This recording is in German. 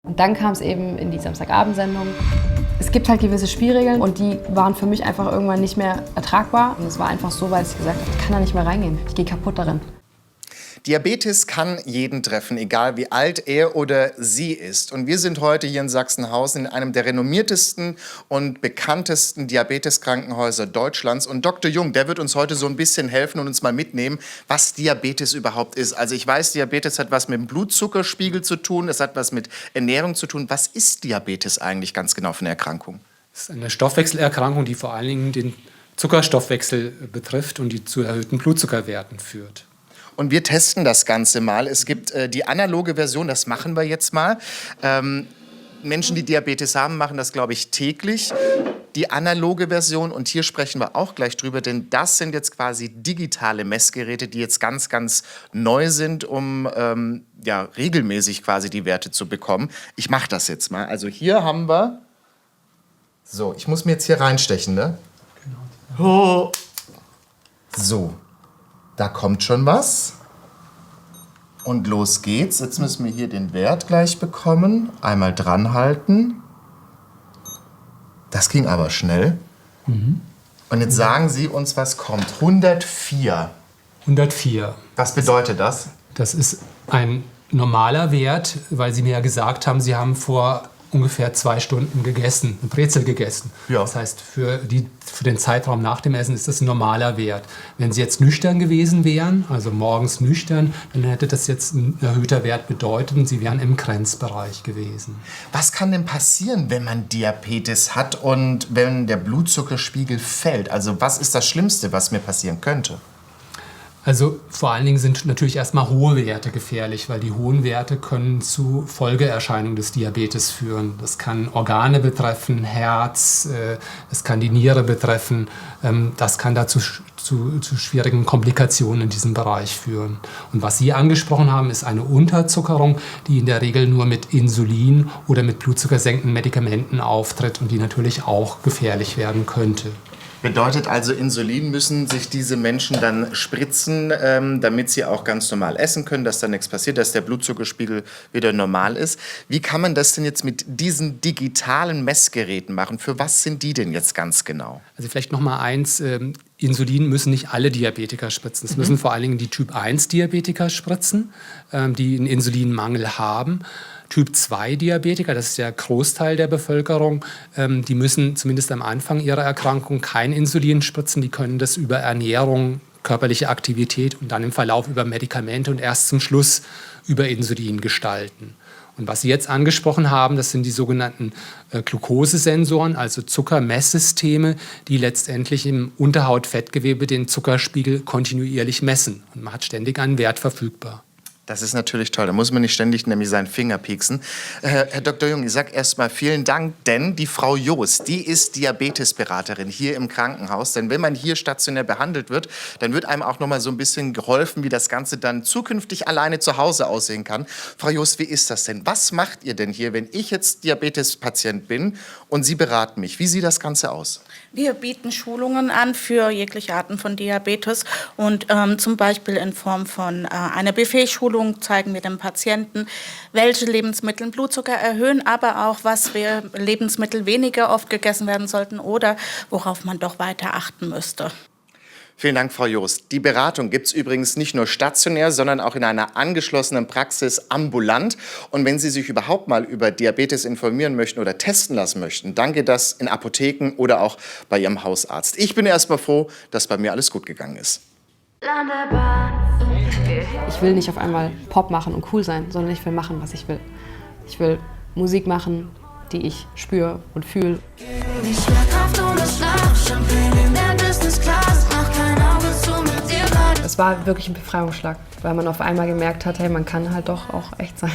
Und dann kam es eben in die Samstagabendsendung. Es gibt halt gewisse Spielregeln und die waren für mich einfach irgendwann nicht mehr ertragbar. Und es war einfach so, weil ich gesagt habe, ich kann da nicht mehr reingehen. Ich gehe kaputt darin. Diabetes kann jeden treffen, egal wie alt er oder sie ist. Und wir sind heute hier in Sachsenhausen in einem der renommiertesten und bekanntesten Diabeteskrankenhäuser Deutschlands. Und Dr. Jung, der wird uns heute so ein bisschen helfen und uns mal mitnehmen, was Diabetes überhaupt ist. Also ich weiß, Diabetes hat was mit dem Blutzuckerspiegel zu tun, es hat was mit Ernährung zu tun. Was ist Diabetes eigentlich ganz genau für eine Erkrankung? Es ist eine Stoffwechselerkrankung, die vor allen Dingen den Zuckerstoffwechsel betrifft und die zu erhöhten Blutzuckerwerten führt. Und wir testen das Ganze mal. Es gibt die analoge Version, das machen wir jetzt mal. Menschen, die Diabetes haben, machen das, glaube ich, täglich. Die analoge Version, und hier sprechen wir auch gleich drüber, denn das sind jetzt quasi digitale Messgeräte, die jetzt ganz, ganz neu sind, um ja, regelmäßig quasi die Werte zu bekommen. Ich mache das jetzt mal. Also hier haben wir... So, ich muss mir jetzt hier reinstechen, ne? Genau. So. Da kommt schon was. Und los geht's. Jetzt müssen wir hier den Wert gleich bekommen. Einmal dran halten. Das ging aber schnell. Mhm. Und jetzt sagen Sie uns, was kommt. 104. 104. Was bedeutet das? Das ist ein normaler Wert, weil Sie mir ja gesagt haben, Sie haben vor ungefähr 2 Stunden gegessen, eine Brezel gegessen. Ja. Das heißt, für den Zeitraum nach dem Essen ist das ein normaler Wert. Wenn Sie jetzt nüchtern gewesen wären, also morgens nüchtern, dann hätte das jetzt ein erhöhter Wert bedeutet und Sie wären im Grenzbereich gewesen. Was kann denn passieren, wenn man Diabetes hat und wenn der Blutzuckerspiegel fällt? Also was ist das Schlimmste, was mir passieren könnte? Also vor allen Dingen sind natürlich erstmal hohe Werte gefährlich, weil die hohen Werte können zu Folgeerscheinungen des Diabetes führen. Das kann Organe betreffen, Herz, es kann die Niere betreffen. Das kann dazu zu schwierigen Komplikationen in diesem Bereich führen. Und was Sie angesprochen haben, ist eine Unterzuckerung, die in der Regel nur mit Insulin oder mit blutzuckersenkenden Medikamenten auftritt und die natürlich auch gefährlich werden könnte. Bedeutet also, Insulin müssen sich diese Menschen dann spritzen, damit sie auch ganz normal essen können, dass da nichts passiert, dass der Blutzuckerspiegel wieder normal ist. Wie kann man das denn jetzt mit diesen digitalen Messgeräten machen? Für was sind die denn jetzt ganz genau? Also vielleicht noch mal eins, Insulin müssen nicht alle Diabetiker spritzen. Es müssen vor allen Dingen die Typ-1-Diabetiker spritzen, die einen Insulinmangel haben. Typ-2-Diabetiker, das ist der Großteil der Bevölkerung, die müssen zumindest am Anfang ihrer Erkrankung kein Insulin spritzen. Die können das über Ernährung, körperliche Aktivität und dann im Verlauf über Medikamente und erst zum Schluss über Insulin gestalten. Und was Sie jetzt angesprochen haben, das sind die sogenannten Glukosesensoren, also Zuckermesssysteme, die letztendlich im Unterhautfettgewebe den Zuckerspiegel kontinuierlich messen. Und man hat ständig einen Wert verfügbar. Das ist natürlich toll, da muss man nicht ständig nämlich seinen Finger pieksen. Herr Dr. Jung, ich sage erst mal vielen Dank, denn die Frau Jost, die ist Diabetesberaterin hier im Krankenhaus. Denn wenn man hier stationär behandelt wird, dann wird einem auch noch mal so ein bisschen geholfen, wie das Ganze dann zukünftig alleine zu Hause aussehen kann. Frau Jost, wie ist das denn? Was macht ihr denn hier, wenn ich jetzt Diabetespatient bin und Sie beraten mich? Wie sieht das Ganze aus? Wir bieten Schulungen an für jegliche Arten von Diabetes und zum Beispiel in Form von einer Buffet-Schulung zeigen wir dem Patienten, welche Lebensmittel Blutzucker erhöhen, aber auch, was für Lebensmittel weniger oft gegessen werden sollten oder worauf man doch weiter achten müsste. Vielen Dank, Frau Jost. Die Beratung gibt es übrigens nicht nur stationär, sondern auch in einer angeschlossenen Praxis ambulant. Und wenn Sie sich überhaupt mal über Diabetes informieren möchten oder testen lassen möchten, dann geht das in Apotheken oder auch bei Ihrem Hausarzt. Ich bin erst mal froh, dass bei mir alles gut gegangen ist. Ich will nicht auf einmal Pop machen und cool sein, sondern ich will machen, was ich will. Ich will Musik machen, die ich spüre und fühle. Es war wirklich ein Befreiungsschlag, weil man auf einmal gemerkt hat, hey, man kann halt doch auch echt sein.